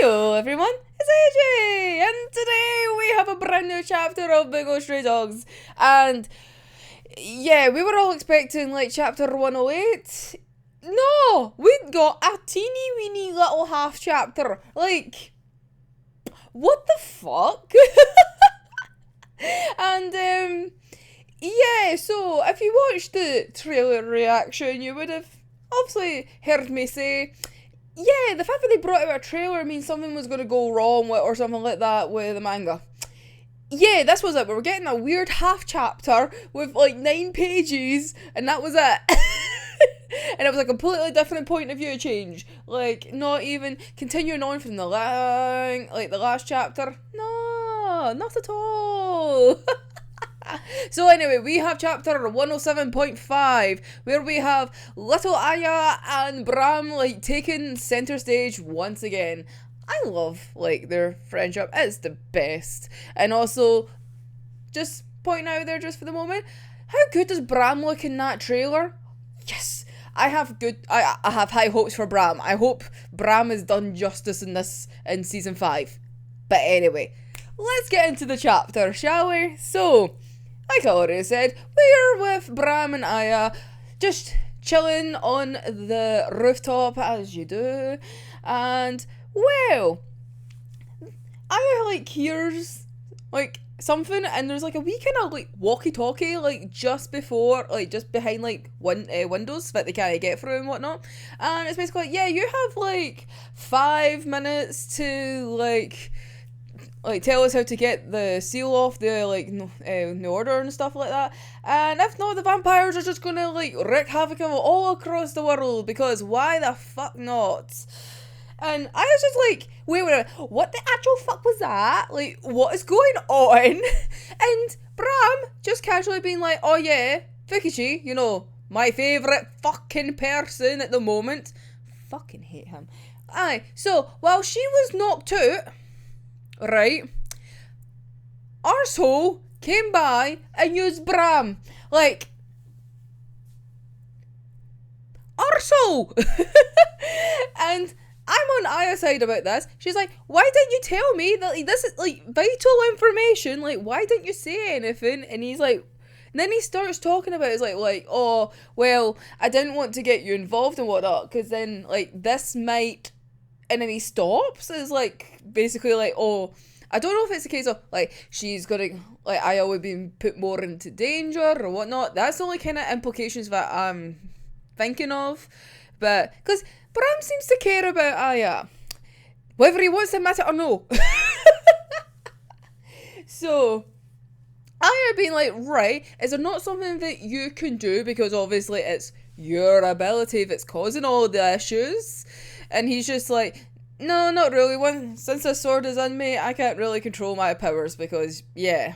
Heyo everyone, it's AJ, and today we have a brand new chapter of Bungo Stray Dogs, and yeah, we were all expecting like chapter 108. No, we got a teeny weeny little half chapter, like, what the fuck? And yeah, so if you watched the trailer reaction, you would have obviously heard me say, yeah, the fact that they brought out a trailer means something was going to go wrong with, or something like that with the manga. Yeah, this was it. We were getting a weird half chapter with like 9 pages, and that was it. And it was a completely different point of view change. Like, not even continuing on from the last chapter. No, not at all. So anyway, we have chapter 107.5, where we have little Aya and Bram like taking center stage once again. I love like their friendship. It's the best. And also, just pointing out there just for the moment, how good does Bram look in that trailer? Yes, I have high hopes for Bram. I hope Bram has done justice in this in season 5. But anyway, let's get into the chapter, shall we? So, like I already said, we're with Bram and Aya, just chilling on the rooftop as you do, and well, Aya like hears like something, and there's like a wee kind of like walkie-talkie like just behind like windows that they can't get through and whatnot, and it's basically like, yeah, you have like 5 minutes to like tell us how to get the seal off the order and stuff like that, and if not, the vampires are just gonna like wreak havoc all across the world, because why the fuck not? And I was just like, wait, what the actual fuck was that? Like, what is going on? And Bram just casually being like, oh yeah, Fukichi, you know, my favourite fucking person at the moment. Fucking hate him. Aye, so while she was knocked out, right, arsehole came by and used Bram. Like, arsehole! And I'm on Aya's side about this. She's like, why didn't you tell me that like, this is like vital information? Like, why didn't you say anything? And he's like, and then he starts talking about it, it's like, oh, well, I didn't want to get you involved and whatnot, because then like this might, and then he stops. It's like basically like, oh, I don't know if it's a case of like she's gonna like Aya would be put more into danger or whatnot. That's the only kind of implications that I'm thinking of, but because Bram seems to care about Aya, whether he wants to admit it or no. So Aya being like, right, is there not something that you can do, because obviously it's your ability that's causing all the issues? And he's just like, no, not really. Since the sword is in me, I can't really control my powers, because, yeah,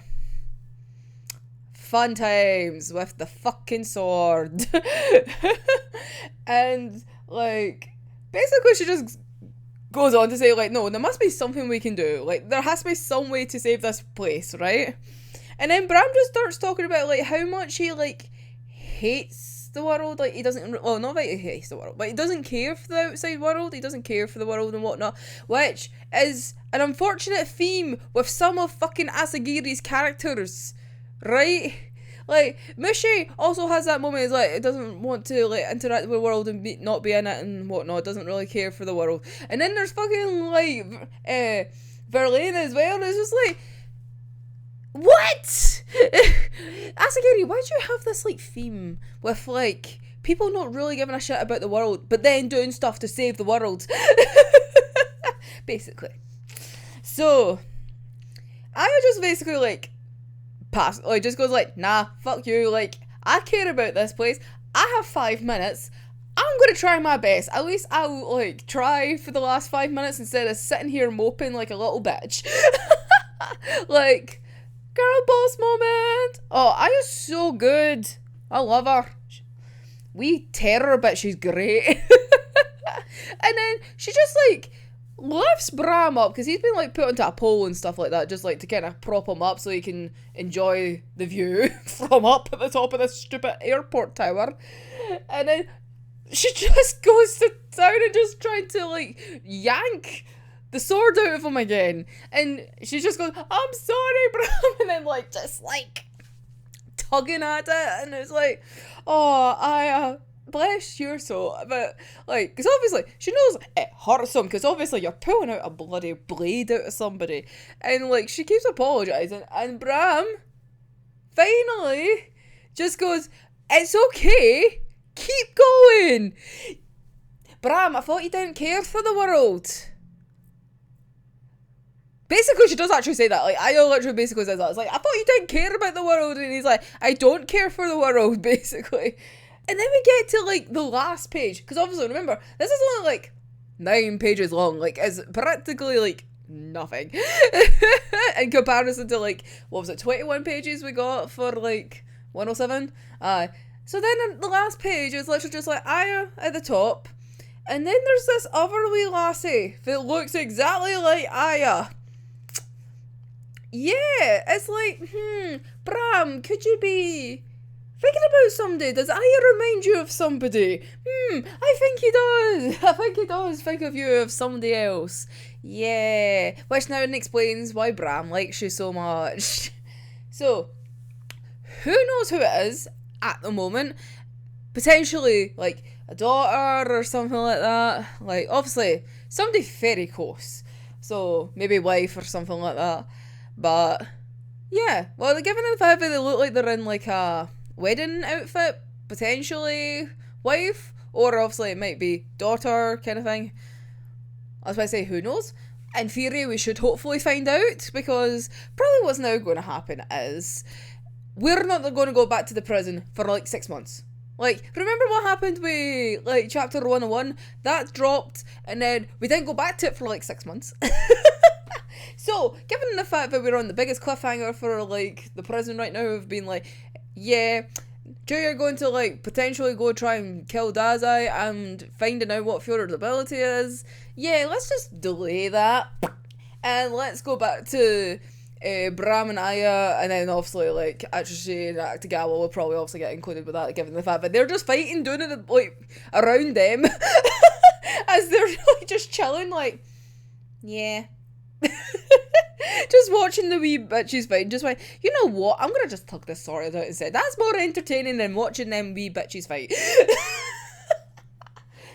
fun times with the fucking sword. And, like, basically she just goes on to say, like, no, there must be something we can do. Like, there has to be some way to save this place, right? And then Bram just starts talking about, like, how much he, like, hates the world. Like, he doesn't, well, not that he hates the world, but he doesn't care for the outside world. He doesn't care for the world and whatnot, which is an unfortunate theme with some of fucking Asagiri's characters, right? Like, Mushi also has that moment, it's like, it doesn't want to, like, interact with the world and not be in it and whatnot, doesn't really care for the world. And then there's fucking, like, Verlaine as well, and it's just like, what? Asagiri, why do you have this, like, theme with, like, people not really giving a shit about the world, but then doing stuff to save the world? Basically. So, I just basically, like, just goes like, nah, fuck you, like, I care about this place, I have 5 minutes, I'm gonna try my best, at least I'll, like, try for the last 5 minutes instead of sitting here moping like a little bitch. Like, girl boss moment. Oh, Aya's so good, I love her, we terror, but she's great. And then she just, like, lifts Bram up, because he's been like put onto a pole and stuff like that, just like to kind of prop him up so he can enjoy the view from up at the top of this stupid airport tower. And then she just goes to town and just trying to like yank the sword out of him again. And she just goes, I'm sorry, Bram. And then, like, just, like, tugging at it. And it's like, oh, bless your soul. But, like, because obviously she knows it hurts him, because obviously you're pulling out a bloody blade out of somebody. And, like, she keeps apologising. And Bram finally just goes, it's okay. Keep going. Bram, I thought you didn't care for the world. Basically, she does actually say that. Like, Aya literally basically says that. It's like, I thought you didn't care about the world. And he's like, I don't care for the world, basically. And then we get to, like, the last page. Because obviously, remember, this is only, like, 9 pages long. Like, it's practically, like, nothing. In comparison to, like, what was it, 21 pages we got for, like, 107? So then the last page is literally just, like, Aya at the top. And then there's this other wee lassie that looks exactly like Aya. Yeah, it's like, Bram, could you be thinking about somebody? Does Aya remind you of somebody? I think he does. I think he does think of you of somebody else. Yeah, which now explains why Bram likes you so much. So, who knows who it is at the moment? Potentially, like, a daughter or something like that. Like, obviously, somebody very close. So, maybe wife or something like that. But, yeah. Well, given the fact that they look like they're in, like, a wedding outfit, potentially wife, or obviously it might be daughter kind of thing. That's why I say, who knows? In theory, we should hopefully find out, because probably what's now going to happen is we're not going to go back to the prison for, like, 6 months. Like, remember what happened with, like, chapter 101? That dropped, and then we didn't go back to it for, like, 6 months. So, given the fact that we're on the biggest cliffhanger for, like, the prison right now of being like, yeah, you're going to, like, potentially go try and kill Dazai and finding out what Fiora's ability is, yeah, let's just delay that. And let's go back to Bram and Aya, and then obviously, like, Atsushi and Akutagawa will probably also get included with that, given the fact that they're just fighting, doing it, like, around them. As they're, like, just chilling, like, yeah. Just watching the wee bitches fight, just like, you know what, I'm gonna just tug this sword out instead. That's more entertaining than watching them wee bitches fight.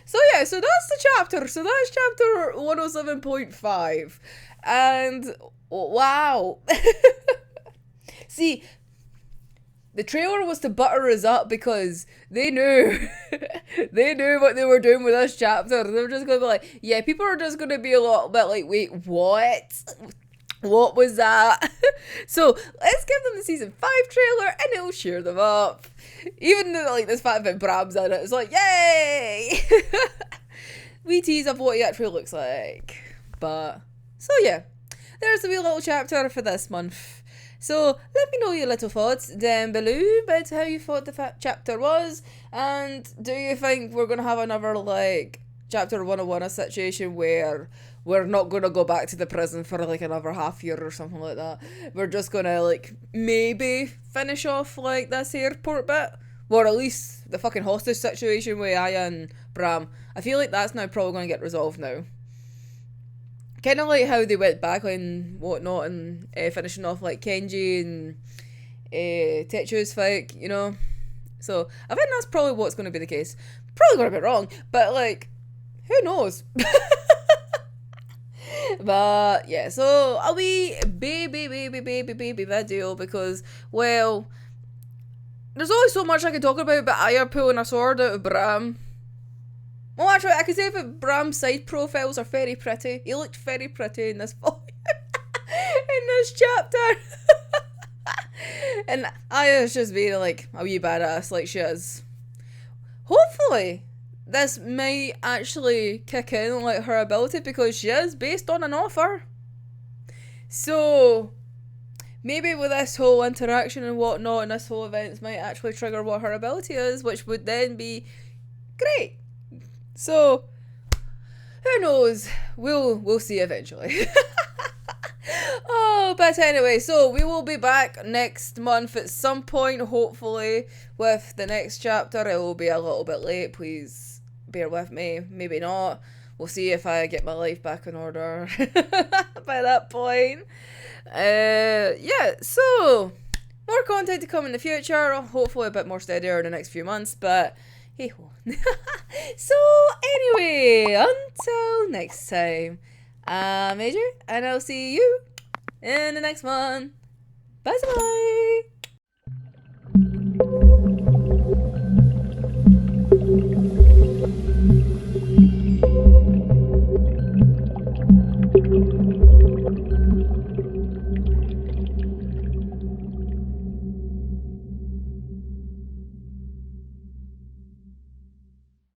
So yeah, so that's the chapter. So that's chapter 107.5. And wow. See, the trailer was to butter us up because they knew they knew what they were doing with this chapter. They were just gonna be like, yeah, people are just gonna be a little bit like, wait, what was that? So let's give them the season 5 trailer and it'll cheer them up. Even though, like, this fact that Bram's in it, it's like, yay! We tease of what he actually looks like. But so yeah, there's a wee little chapter for this month. So let me know your little thoughts down below about how you thought the chapter was, and do you think we're going to have another, like, chapter 101, a situation where we're not going to go back to the prison for, like, another half year or something like that? We're just going to, like, maybe finish off, like, this airport bit, or at least the fucking hostage situation with Aya and Bram. I feel like that's now probably going to get resolved now. Kind of like how they went back and whatnot and finishing off, like, Kenji and Tetsu's fight, you know? So, I think that's probably what's going to be the case. Probably going to be wrong, but, like, who knows? But, yeah, so a wee baby video because, well, there's only so much I can talk about Aya pulling a sword out of Bram. Well, actually, I could say that Bram's side profiles are very pretty. He looked very pretty in this volume. In this chapter. And Aya's just being, like, a wee badass like she is. Hopefully, this might actually kick in, like, her ability, because she is based on an offer. So, maybe with this whole interaction and whatnot and this whole event might actually trigger what her ability is, which would then be great. So, who knows? We'll see eventually. Oh, but anyway, so we will be back next month at some point, hopefully, with the next chapter. It will be a little bit late, please bear with me. Maybe not. we'll see if I get my life back in order by that point. Yeah, so more content to come in the future. Hopefully a bit more steadier in the next few months, but hey ho. So anyway, until next time, I'm Major, and I'll see you in the next one. Bye bye.